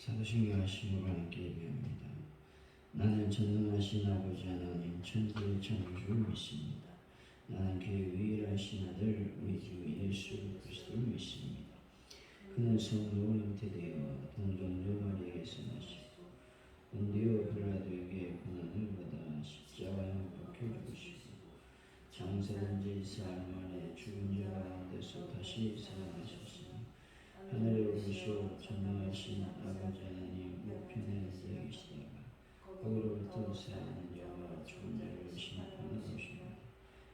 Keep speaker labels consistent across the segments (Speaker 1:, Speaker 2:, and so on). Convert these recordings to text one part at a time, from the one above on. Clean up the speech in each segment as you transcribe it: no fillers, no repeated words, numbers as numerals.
Speaker 1: 사도신경 하심으로 함께 예배합니다. 나는 전능하신 아버지 하나님 천지의 창조주를 믿습니다. 나는 그의 유일하신 아들 우리 주 예수 그리스도를 믿습니다. 그는 성령으로 잉태되어 동정녀 마리아에게서 나시고 본디오 빌라도에게 고난을 받아 십자가에 못 박혀 죽으시고 장사된 지 4일 만에 죽은 자 가운데서 다시 살아나셨으니 하늘에 오르시어 전능하신 아버지 하나님 우편에 앉아 계시다가 거기로부터 사는 자와 죽은 자를 심판하러 오시리라.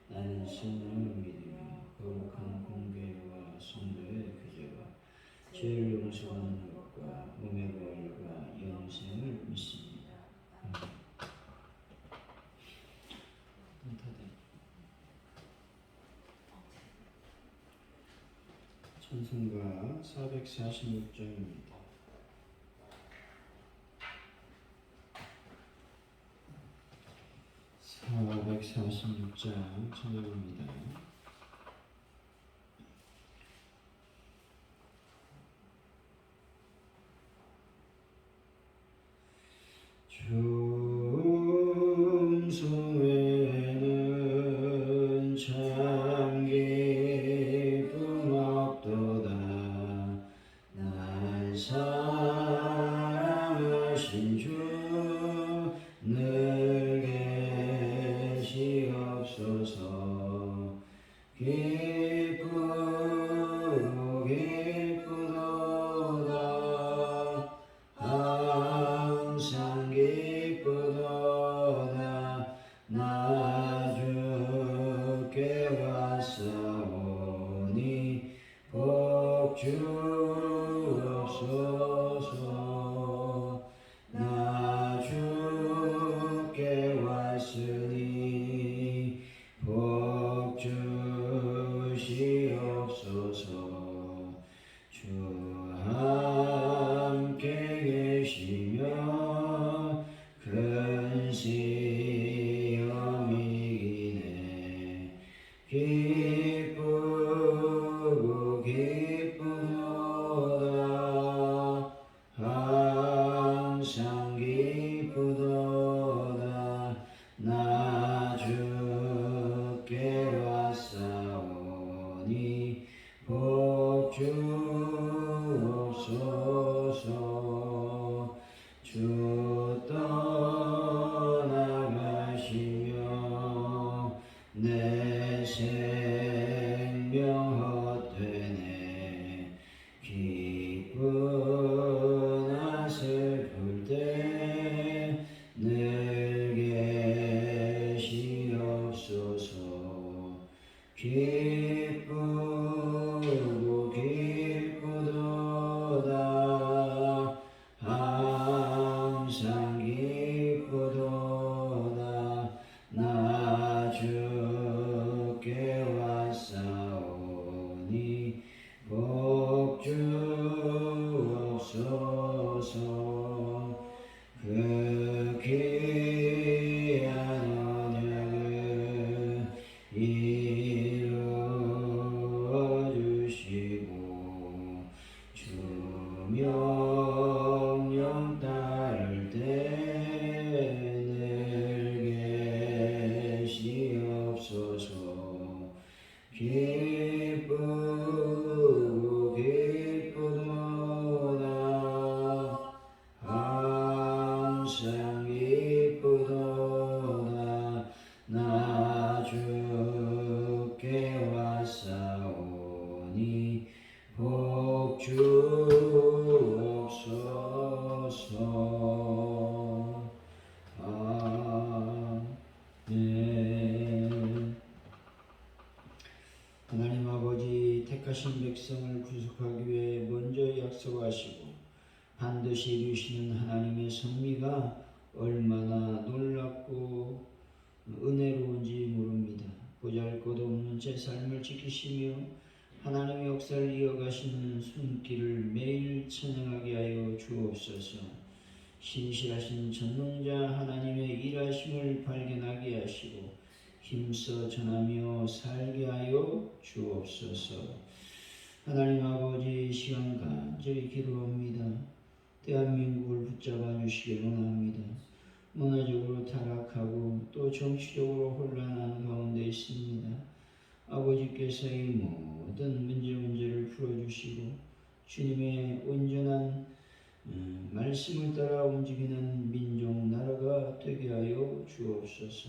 Speaker 1: 나는 성령을 믿으며 거룩한 공교회와 성도의 교제와 죄를 용서하는 것과 몸의 부활과 영생을 믿습니다. 찬송가 446장입니다. 446장 찬양합니다. 중성에는 참 기쁨 없도다. 날 사랑하신 주 늘 계시옵소서. 기쁘고 기쁘도다. 항상 기쁘도다. 나 주께 왔사오니 복 주옵소서. 나 주께 왔으니 복 주시옵소서. 주 함께 계시며 큰 시험이 이기네. 기쁘고 기쁘도다. 항상 기쁘도다. 나 주께 왔사오니 복 주옵소서. 주 떠나가시며 내 생명 헛되네. 기쁘나 슬플 때 늘 계시옵소서. 기쁘고 기쁘도다. 항상 기쁘도다. 나 주께 왔사오니 복 주옵소서. 그 귀한 언약을 이루어주시고 주 명령 따를 때 늘 계시옵소서. 기쁘고 기쁘도다. 항상 기쁘도다. 나 주께 왔사오니 복 주옵소서. 아멘. 하나님 아버지, 택하신 백성을 구속하기 위해 먼저 약속하시고 반드시 이루시는 하나님의 섭리가 얼마나 놀랍고 은혜로운지 모릅니다. 보잘것없는 제 삶을 지키시며 하나님의 역사를 이어가시는 손길을 매일 찬양하게 하여 주옵소서. 신실하신 전능자 하나님의 일하심을 발견하게 하시고 힘써 전하며 살게 하여 주옵소서. 하나님 아버지, 시간 간절히 기도합니다. 대한민국을 붙잡아 주시길 원합니다. 문화적으로 타락하고 또 정치적으로 혼란한 가운데 있습니다. 아버지께서 이 모든 문제를 풀어주시고 주님의 온전한 말씀을 따라 움직이는 민족 나라가 되게 하여 주옵소서.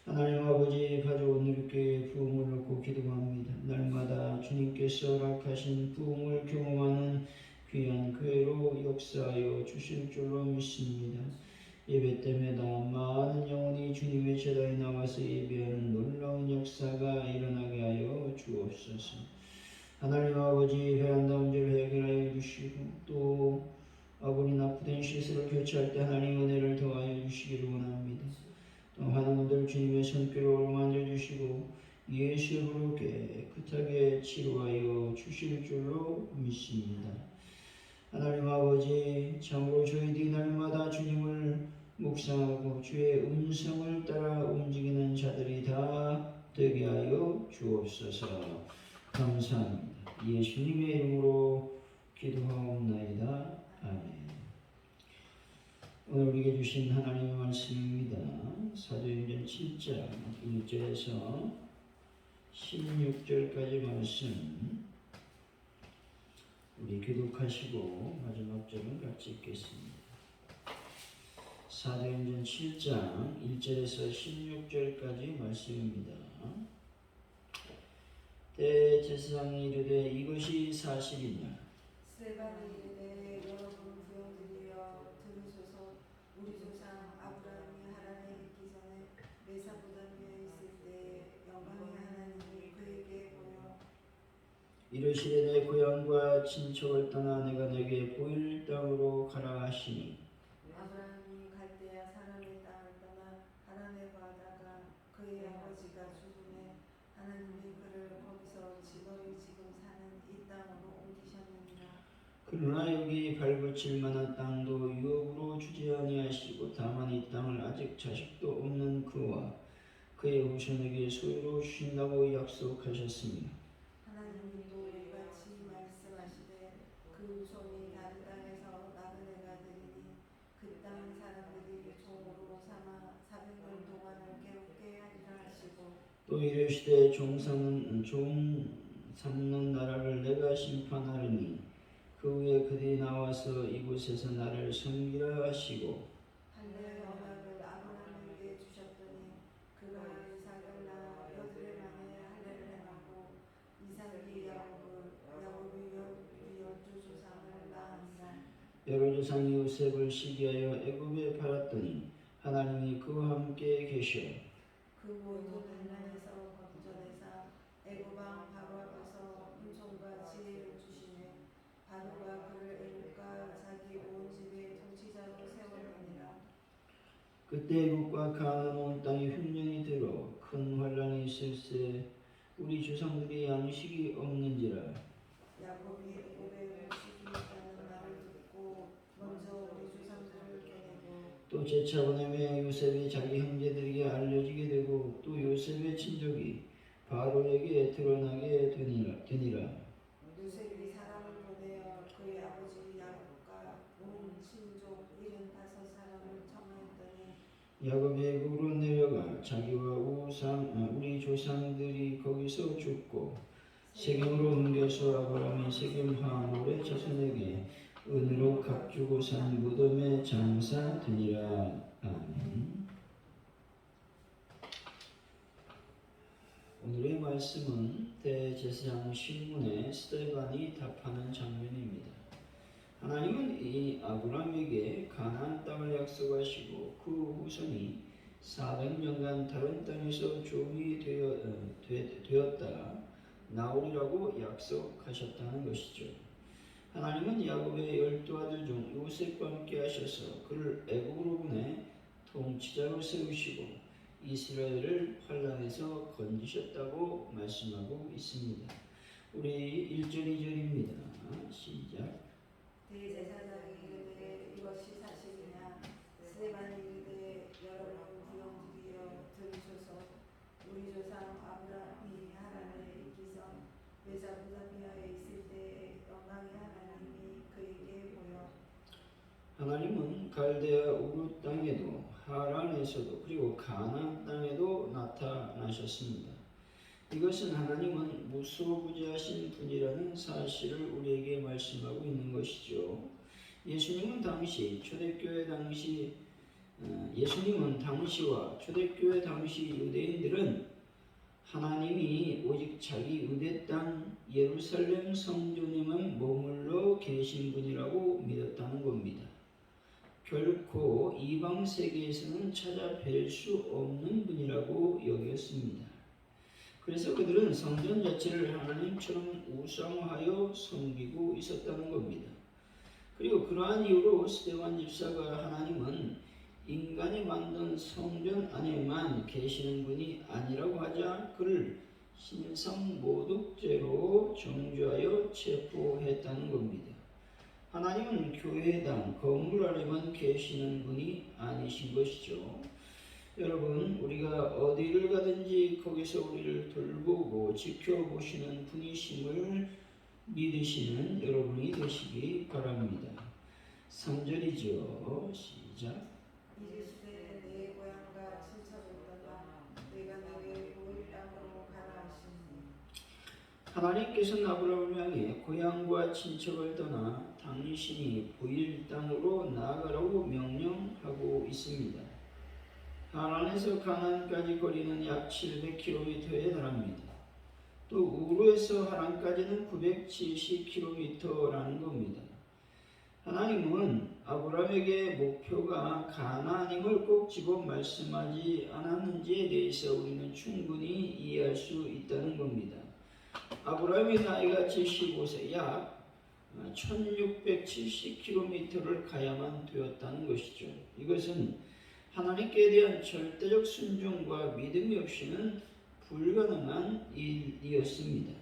Speaker 1: 하나님 아버지, 가져온 우리교회 부흥을 놓고 기도합니다. 날마다 주님께서 허락하신 부흥을 경험하는 귀한 교회로 역사하여 주실 줄로 믿습니다. 예배 때마다 많은 영혼이 주님의 제단에 나와서 예배하는 놀라운 역사가 일어나게 하여 주옵소서. 하나님 아버지, 베란다 문제를 해결하여 주시고 또 아버지 나쁘된 시설을 교체할 때 하나님 은혜를 더하여 주시기를 원합니다. 또 많은 분들 주님의 손길로 만져주시고 예수로 깨끗하게 치료하여 주실 줄로 믿습니다. 하나님 아버지, 참으로 저희들이 날마다 주님을 묵상하고 주의 음성을 따라 움직이는 자들이 다 되게 하여 주옵소서. 감사합니다. 예수님의 이름으로 기도하옵나이다. 아멘. 오늘 우리에게 주신 하나님의 말씀입니다. 사도행전 7장 1절에서 16절까지 말씀 우리 교독하시고 마지막 절은 같이 읽겠습니다. 사도행전 7장 1절에서 16절까지 말씀입니다. 대제사장이 이르되 이것이 사실이냐?
Speaker 2: 스데반이 이르되 여러분 부형들이여 들으소서. 우리 조상 아브라함이 하란에 있기 전에 메소포타미아에 있을 때 영광의 하나님이 그에게 보여
Speaker 1: 이르시되 내 고향과 친척을 떠나 내가 내게 보일 땅으로 가라 하시니
Speaker 2: 아브라함이 갈대아 사람의 땅을 떠나 하란에 가다가 그의 아버지가 죽음에 하나님이 그를 거기서 너희 지금 사는 이 땅으로 옮기셨느니라.
Speaker 1: 그러나 여기 발붙일 만한 땅도 유업으로 주지 아니하시고 다만 이 땅을 아직 자식도 없는 그와 그의 후손에게 소유로 주신다고 약속하셨으며
Speaker 2: 하나님이 또 이같이 말씀하시되 그 후손이 다른 땅에서 나그네가 되리니 그 땅 사람들이 종으로 삼아 400년 동안을 괴롭게 하리라 하시고
Speaker 1: 또 이르시되 종 삼는 나라를 내가 심판하리니 그 후에 그들이 나와서 이곳에서 나를 섬기라 하시고
Speaker 2: 할례의 언약을 아브라함에게 주셨더니 그가 이삭을 낳아 여드레 만에 할례를 행하고 이삭이 야곱이 12조상을 낳았느니라.
Speaker 1: 여러 조상이 요셉을 시기하여 애굽에 팔았더니 하나님이 그와 함께 계셔
Speaker 2: 그 모든 환난에서 건져내사 애굽 왕 바로 앞에서 은총과 지혜를 주시매 바로가 그를 애굽과 자기 온 집의 통치자로 세웠느니라.
Speaker 1: 그때 애굽과 가나안 온 땅이 흉년이 들어 큰 환란이 있을세 우리 조상들이 양식이 없는지라.
Speaker 2: 야곱이 애굽에 음식이 있다는 말을 듣고 먼저 우리 조상들을 겨내고
Speaker 1: 또 재차 보내매 요셉이 자기 형제들에게 알려지게 되고 또 요셉의 친족이 바로에게 드러나게 되니라.
Speaker 2: 요셉이 사람을 보내어 그의 아버지 야곱과 온 친족 75사람을 청하였더니
Speaker 1: 야곱이 애굽으로 내려가 자기와 우리 조상들이 거기서 죽고 세겜으로 옮겨서 아브라함이 세겜 하몰의 자손에게 은으로 값주고 산 무덤에 장사되니라. 아멘. 오늘의 말씀은 대제사장 신문에 스데반이 답하는 장면입니다. 하나님은 이 아브라함에게 가나안 땅을 약속하시고 그 후손이 400년간 다른 땅에서 종이 되었다 나오리라고 약속하셨다는 것이죠. 하나님은 야곱의 12아들 중 요셉과 함께 하셔서 그를 애굽으로 보내 통치자로 세우시고 이스라엘을 환란에서 건지셨다고 말씀하고 있습니다. 우리 1절 2절입니다. 시작.
Speaker 2: 대제사장이 이르되 이것이 사실이냐? 스데반이 이르되 여러분 부형들이여 들으소서. 우리 조상 아브라함이 하란에 있기 전 메소포타미아에 있을 때 영광의 하나님이 그에게 보여
Speaker 1: 하나님은 갈대아 우르 땅에도 하란에서도 그리고 가나안 땅에도 나타나셨습니다. 이것은 하나님은 무소부지하신 분이라는 사실을 우리에게 말씀하고 있는 것이죠. 예수님은 당시와 초대교회 당시 유대인들은 하나님이 오직 자기 유대 땅 예루살렘 성전에만 머물러 계신 분이라고 믿었다는 겁니다. 결코 이방 세계에서는 찾아뵐 수 없는 분이라고 여겼습니다. 그래서 그들은 성전 자체를 하나님처럼 우상화하여 섬기고 있었다는 겁니다. 그리고 그러한 이유로 스데반 집사가 하나님은 인간이 만든 성전 안에만 계시는 분이 아니라고 하자 그를 신성모독죄로 정죄하여 체포했다는 겁니다. 하나님은 교회당 건물 안에만 계시는 분이 아니신 것이죠. 여러분, 우리가 어디를 가든지 거기서 우리를 돌보고 지켜보시는 분이심을 믿으시는 여러분이 되시기 바랍니다. 3절이죠. 시작.
Speaker 2: 이르시되 내 고향과 친척을 떠나 내가 너에게 보일 땅으로 가라 하시니.
Speaker 1: 하나님께서는 아브라함을 향해 고향과 친척을 떠나 당신이 보일 땅으로 나아가라고 명령하고 있습니다. 하란에서 가나안까지 거리는 약 700km에 달합니다. 또 우르에서 하란까지는 970km라는 겁니다. 하나님은 아브라함에게 목표가 가나안임을 꼭 집어 말씀하지 않았는지에 대해서 우리는 충분히 이해할 수 있다는 겁니다. 아브라함의 나이가 75세, 약 1670km를 가야만 되었다는 것이죠. 이것은 하나님께 대한 절대적 순종과 믿음이 없이는 불가능한 일이었습니다.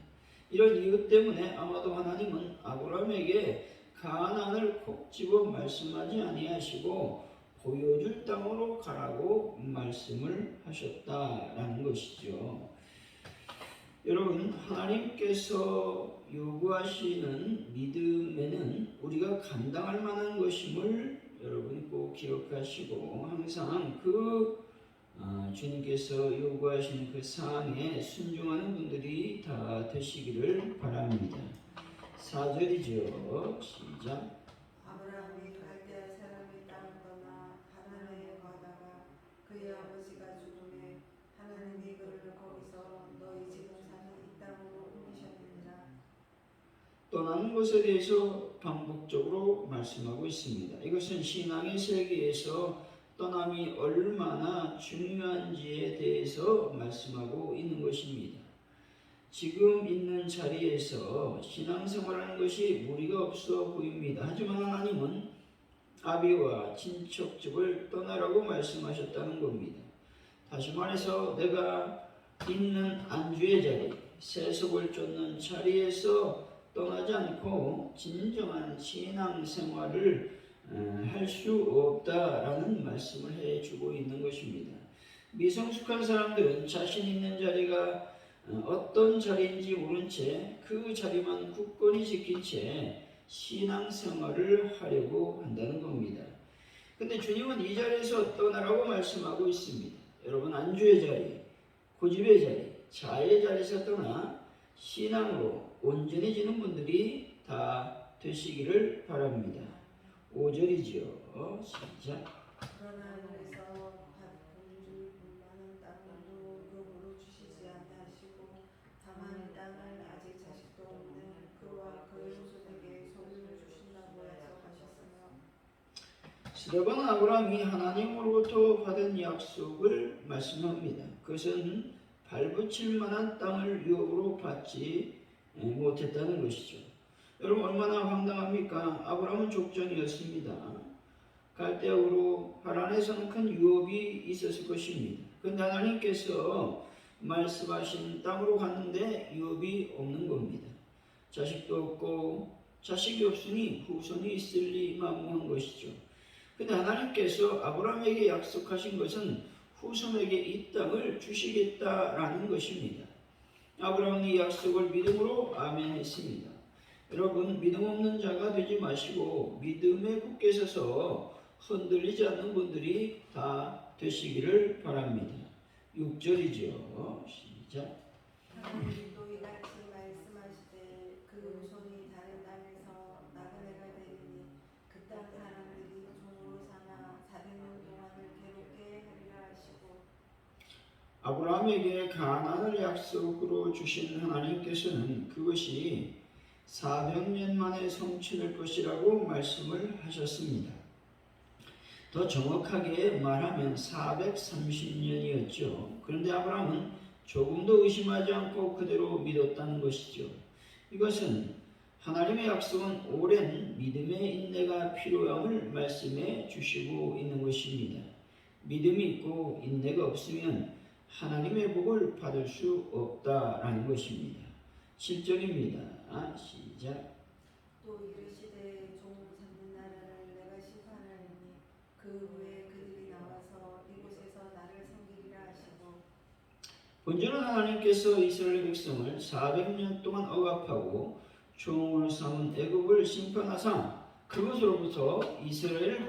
Speaker 1: 이런 이유 때문에 아마도 하나님은 아브라함에게 가나안을 콕 집어 말씀하지 아니하시고 보여줄 땅으로 가라고 말씀을 하셨다라는 것이죠. 여러분, 하나님께서 요구하시는 믿음에는 우리가 감당할 만한 것임을 여러분이 꼭 기억하시고 항상 주님께서 요구하시는 그 사항에 순종하는 분들이 다 되시기를 바랍니다. 4절이죠. 시작.
Speaker 2: 아브라함이 갈대아 사람의 땅을 떠나 하란에 가다가 그의 아버지가 죽음에 하나님이 그를 거기서 너희 지금 사는 이 땅으로 옮기셨느니라.
Speaker 1: 떠나는 것에 대해서 반복적으로 말씀하고 있습니다. 이것은 신앙의 세계에서 떠남이 얼마나 중요한지에 대해서 말씀하고 있는 것입니다. 지금 있는 자리에서 신앙생활하는 것이 무리가 없어 보입니다. 하지만 하나님은 아비와 친척집을 떠나라고 말씀하셨다는 겁니다. 다시 말해서 내가 있는 안주의 자리, 세속을 쫓는 자리에서 떠나지 않고 진정한 신앙생활을 할 수 없다라는 말씀을 해주고 있는 것입니다. 미성숙한 사람들은 자신 있는 자리가 어떤 자리인지 모른 채 그 자리만 굳건히 지킨 채 신앙생활을 하려고 한다는 겁니다. 근데 주님은 이 자리에서 떠나라고 말씀하고 있습니다. 여러분, 안주의 자리, 고집의 자리, 자의 자리에서 떠나 신앙으로 온전해지는 분들이 다 되시기를 바랍니다. 5절이죠. 시작.
Speaker 2: 그러나 하늘에서 받은 줄 많은 땅도 금으로 주시지 아니하시고 다만 이 땅을 아직 자식도 없는 그와 그의 후손에게 소유를 주신다고 약속하셨으며.
Speaker 1: 스데반은 아브라함이 하나님으로부터 받은 약속을 말씀합니다. 그것은 발붙일 만한 땅을 유업으로 받지 못했다는 것이죠. 여러분, 얼마나 황당합니까? 아브라함은 족장이었습니다. 갈대아우로 하란에서는 큰 유업이 있었을 것입니다. 그런데 하나님께서 말씀하신 땅으로 갔는데 유업이 없는 겁니다. 자식도 없고 자식이 없으니 후손이 있을 리 만무한 것이죠. 그런데 하나님께서 아브라함에게 약속하신 것은 후손에게 이 땅을 주시겠다라는 것입니다. 아브라함이 이 약속을 믿음으로 아멘했습니다. 여러분, 믿음 없는 자가 되지 마시고 믿음에 굳게 서서 흔들리지 않는 분들이 다 되시기를 바랍니다. 6절이죠. 시작.
Speaker 2: 하나님도 이같이 말씀하시되 그 후손이 다른 땅에서 나그네가 되리니 그 땅 사람들이 종으로 삼아 400년 동안을 괴롭게 하리라 하시고
Speaker 1: 아브라함에게 가나안을 약속으로 주신 하나님께서는 그것이 400년 만에 성취될 것이라고 말씀을 하셨습니다. 더 정확하게 말하면 430년이었죠. 그런데 아브라함은 조금도 의심하지 않고 그대로 믿었다는 것이죠. 이것은 하나님의 약속은 오랜 믿음의 인내가 필요함을 말씀해 주시고 있는 것입니다. 믿음이 있고 인내가 없으면 하나님의 복을 받을 수 없다라는 것입니다. 7절입니다. 시작.
Speaker 2: 또 이르시되 종 삼는 나라를 내가 심판하리니 그 후에 그들이 나와서 이곳에서 나를 섬기리라 하시고
Speaker 1: 본전은 하나님께서 이스라엘 백성을 400년 동안 억압하고 종으로 삼은 애굽을 심판하사 그것으로부터 이스라엘을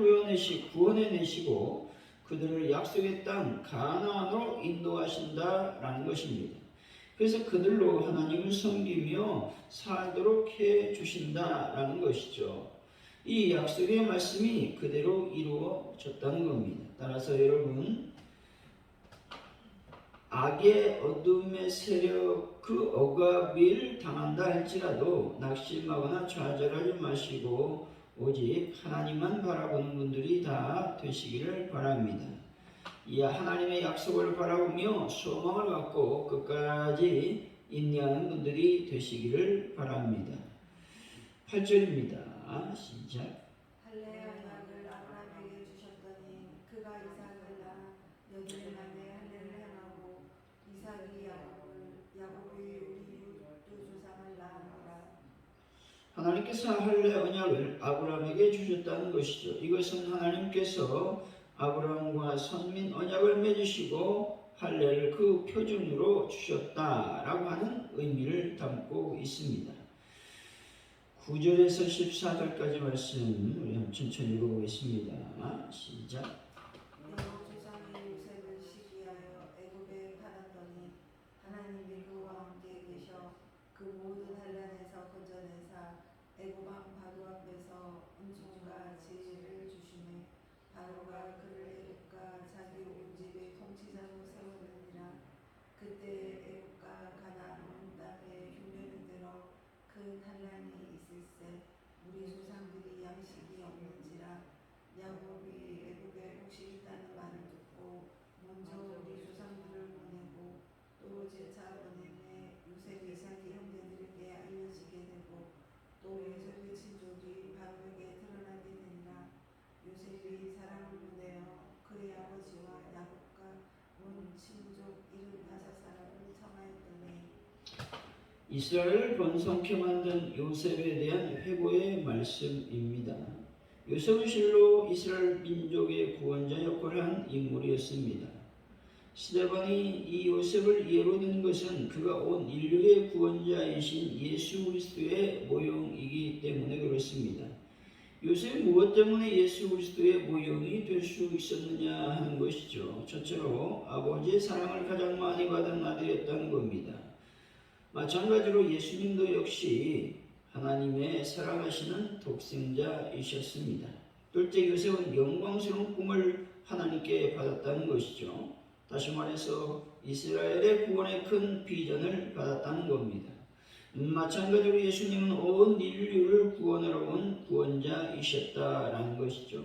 Speaker 1: 구원해내시고 그들을 약속의 땅 가나안으로 인도하신다라는 것입니다. 그래서 그들로 하나님을 섬기며 살도록 해 주신다라는 것이죠. 이 약속의 말씀이 그대로 이루어졌다는 겁니다. 따라서 여러분, 악의 어둠의 세력 그 억압을 당한다 할지라도 낙심하거나 좌절하지 마시고 오직 하나님만 바라보는 분들이 다 되시기를 바랍니다. 이 하나님의 약속을 바라보며 소망을 갖고 끝까지 인내하는 분들이 되시기를 바랍니다. 8절입니다. 시작.
Speaker 2: 할례의 언약을 아브라함에게 주셨더니 그가 이삭을 낳아 여덟 만에 할례를 행하고 이삭이 야곱이 우리 두 조상을 낳았노라.
Speaker 1: 하나님께서 할례 언약을 아브라함에게 주셨다는 것이죠. 이것은 하나님께서 아브라함과 선민 언약을 맺으시고 할례를 그 표준으로 주셨다라고 하는 의미를 담고 있습니다. 9절에서 14절까지 말씀 우리 한번 천천히 읽어보겠습니다. 시작.
Speaker 2: 야곱 조상이 요셉을 시기하여 애굽에 팔았더니 하나님이 그와 함께 계셔 그 모든 환난에서 건져내사 애굽 왕 바로 앞에서 은총과 지혜를 주시매 바로가 그를 애굽과 자기 온 집의 통치자로 세우느니라. 그때 애굽과 가나안 온 땅에 흉년이 들어 큰 환난이 있을세 우리 조상들이 양식이 없는지라. 야곱이 애굽에 곡식이 있다는 말을 듣고 먼저 우리 조상들을 보내고 또 제차 보내매 요셉 이삭이 형제들에게 알려지게 되고 또 요셉의 친족이 바로에게 드러나게 되니라. 요셉이 사람을 보내어 그의 아버지와 야곱과 온 친족 75사람을 청하였더니
Speaker 1: 이스라엘을 번성케 만든 요셉에 대한 회고의 말씀입니다. 요셉은 실로 이스라엘 민족의 구원자 역할을 한 인물이었습니다. 스데반이 이 요셉을 예로 든 것은 그가 온 인류의 구원자이신 예수 그리스도의 모형이기 때문에 그렇습니다. 요셉이 무엇 때문에 예수 그리스도의 모형이 될 수 있었느냐 하는 것이죠. 첫째로 아버지의 사랑을 가장 많이 받은 아들이었다는 겁니다. 마찬가지로 예수님도 역시 하나님의 사랑하시는 독생자이셨습니다. 둘째, 요셉은 영광스러운 꿈을 하나님께 받았다는 것이죠. 다시 말해서 이스라엘의 구원의 큰 비전을 받았다는 겁니다. 마찬가지로 예수님은 온 인류를 구원하러 온 구원자이셨다라는 것이죠.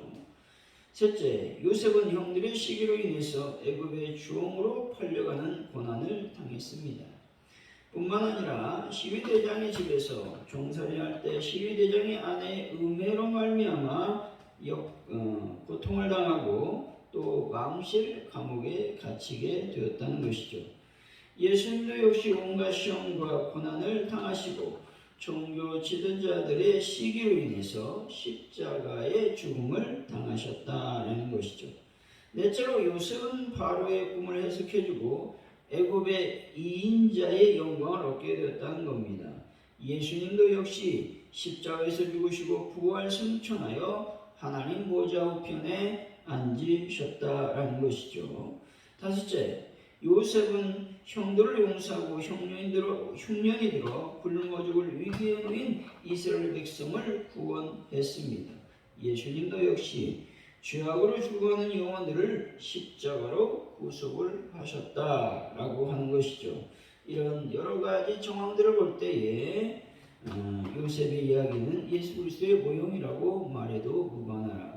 Speaker 1: 셋째, 요셉은 형들의 시기로 인해서 애굽의 주홍으로 팔려가는 고난을 당했습니다. 뿐만 아니라 시위대장의 집에서 종살이할 때 시위대장의 아내의 음해로 말미암아 고통을 당하고 또 왕실 감옥에 갇히게 되었다는 것이죠. 예수님도 역시 온갖 시험과 고난을 당하시고 종교 지도자들의 시기로 인해서 십자가의 죽음을 당하셨다는 것이죠. 넷째로 요셉은 바로의 꿈을 해석해주고 애굽의 2인자의 영광을 얻게 되었다는 겁니다. 예수님도 역시 십자가에서 죽으시고 부활 승천하여 하나님 보좌 우편에 앉으셨다라는 것이죠. 다섯째, 요셉은 형들을 용서하고 흉년이 들어 굶어 죽을 위기에 놓인 이스라엘 백성을 구원했습니다. 예수님도 역시 죄악으로 죽어가는 영혼들을 십자가로 구속을 하셨다라고 하는 것이죠. 이런 여러 가지 정황들을 볼 때에 요셉의 이야기는 예수 그리스도의 모형이라고 말해도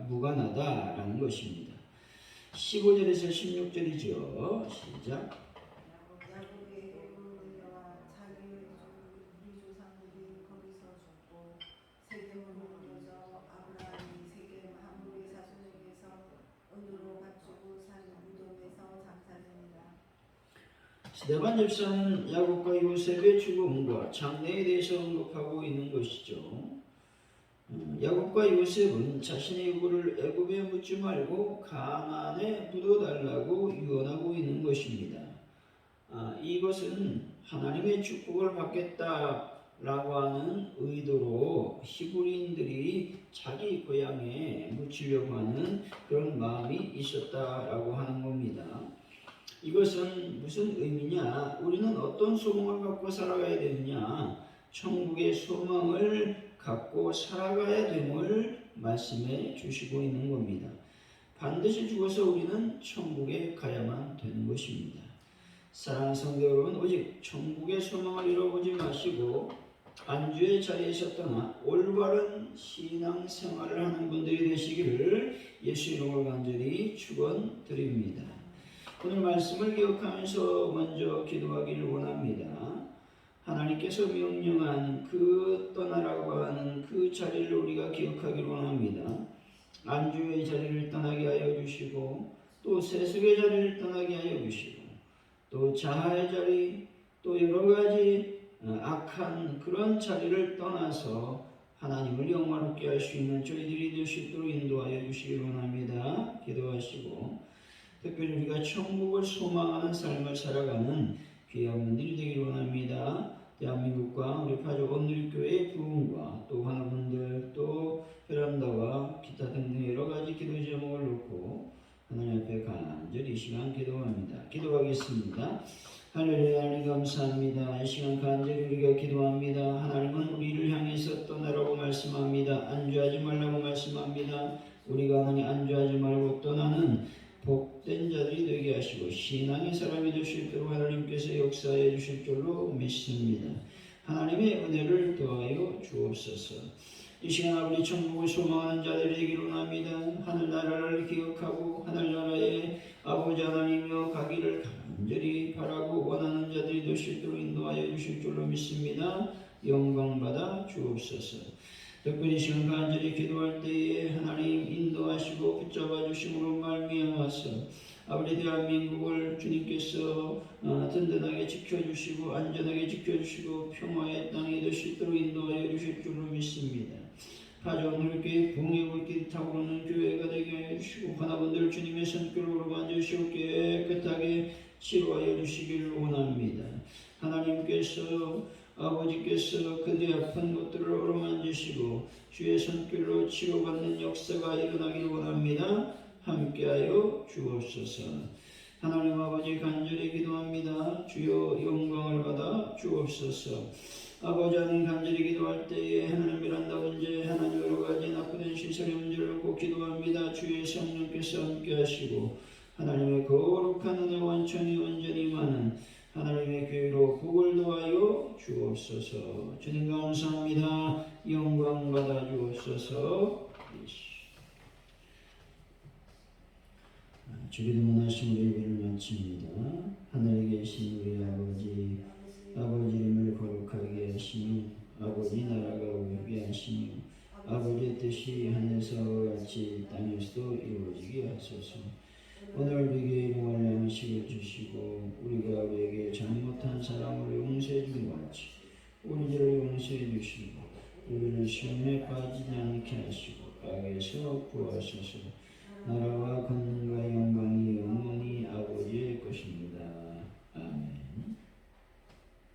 Speaker 1: 무관하다라는 것입니다. 15절에서 16절이죠. 시작.
Speaker 2: 야곱의 어머니와 자기 우리 조상들이 거기서 죽고 세겜으로 옮겨져 아브라함이 세겜 하물의 사손에게서 은으로 갖추고 산 무덤에서 장사됩니다.
Speaker 1: 스데반 집사는 야곱과 요셉의 죽음과 장래에 대해서 언급하고 있는 것이죠. 야곱과 요셉은 자신의 유고를 애굽에 묻지 말고 가나안에 묻어달라고 유언하고 있는 것입니다. 이것은 하나님의 축복을 받겠다라고 하는 의도로 히브리인들이 자기 고향에 묻히려고 하는 그런 마음이 있었다라고 하는 겁니다. 이것은 무슨 의미냐? 우리는 어떤 소망을 갖고 살아가야 되느냐? 천국의 소망을 갖고 살아가야 됨을 말씀해 주시고 있는 겁니다. 반드시 죽어서 우리는 천국에 가야만 되는 것입니다. 사랑하는 성도 여러분, 오직 천국의 소망을 잃어보지 마시고 안주의 자리에서 떠나 올바른 신앙생활을 하는 분들이 되시기를 예수 이름으로 간절히 축원드립니다. 오늘 말씀을 기억하면서 먼저 기도하기를 원합니다. 하나님께서 명령한 그 떠나라고 하는 그 자리를 우리가 기억하기를 원합니다. 안주의 자리를 떠나게 하여 주시고 또 세속의 자리를 떠나게 하여 주시고 또 자아의 자리 또 여러 가지 악한 그런 자리를 떠나서 하나님을 영화롭게 할 수 있는 저희들이 될 수 있도록 인도하여 주시기를 원합니다. 기도하시고 특별히 우리가 천국을 소망하는 삶을 살아가는 귀한 분들이 되기를 원합니다. 대한민국과 우리 파주 온누리교회의 부흥과 또 환우분들 또 베란다와 기타 등등 여러 가지 기도 제목을 놓고 하나님 앞에 간절히 이 시간 기도합니다. 기도하겠습니다. 할렐루야. 하나님 감사합니다. 이 시간 간절히 우리가 기도합니다. 하나님은 우리를 향해서 떠나라고 말씀합니다. 안주하지 말라고 말씀합니다. 우리가 하나님 안주하지 말고 떠나는 복된 자들이 되게 하시고 신앙의 사람이 될 수 있도록 하나님께서 역사해 주실 줄로 믿습니다. 하나님의 은혜를 더하여 주옵소서. 이 시간 아버지 천국을 소망하는 자들이 되기를 원합니다. 하늘나라를 기억하고 하늘나라에 아버지 하나님이여 가기를 간절히 바라고 원하는 자들이 될 수 있도록 인도하여 주실 줄로 믿습니다. 영광받아 주옵소서. 특별히 시간 간절히 기도할 때에 하나님 인도하시고 붙잡아 주심으로 말미암아서 아버지 대한민국을 주님께서 든든하게 지켜주시고 안전하게 지켜주시고 평화의 땅이 될 수 있도록 인도하여 주실 줄로 믿습니다. 파주 온누리교회 부흥의 불길이 타오르는 교회가 되게 하여 주시고 하나분들 주님의 손길로 만지시고 깨끗하게 치료하여 주시기를 원합니다. 하나님께서 아버지께서 그들의 아픈 것들을 어루만지시고 주의 손길로 치료받는 역사가 일어나기를 원합니다. 함께하여 주옵소서. 하나님 아버지 간절히 기도합니다. 주여 영광을 받아 주옵소서. 아버지 하나님 간절히 기도할 때에 하나님 베란다 문제 하나님 여러 가지 낙후된 시설의 문제를 놓고 기도합니다. 주의 성령께서 함께하시고 하나님의 거룩한 은혜 완전히 온전히 많은 하나님의 교회로 복을 더하여 주옵소서. 주님 감사합니다. 영광 받아 주옵소서. 주기도문하신 우리 예배를 마칩니다. 하늘에 계신 우리 아버지 이름을 거룩하게 하시며 아버지 나라가 오게 하시며 아버지의 뜻이 하늘에서 같이 땅에서도 이루어지게 하소서. 오늘 우리에게 일용할 양식을 주시고 우리가 우리에게 잘못한 사람을 용서해 준 것 같이 우리 죄를 용서해 주시고 우리를 시험에 빠지지 않게 하시고 악에서 구하소서. 나라와 권능과 영광이 영원히 아버지의 것입니다.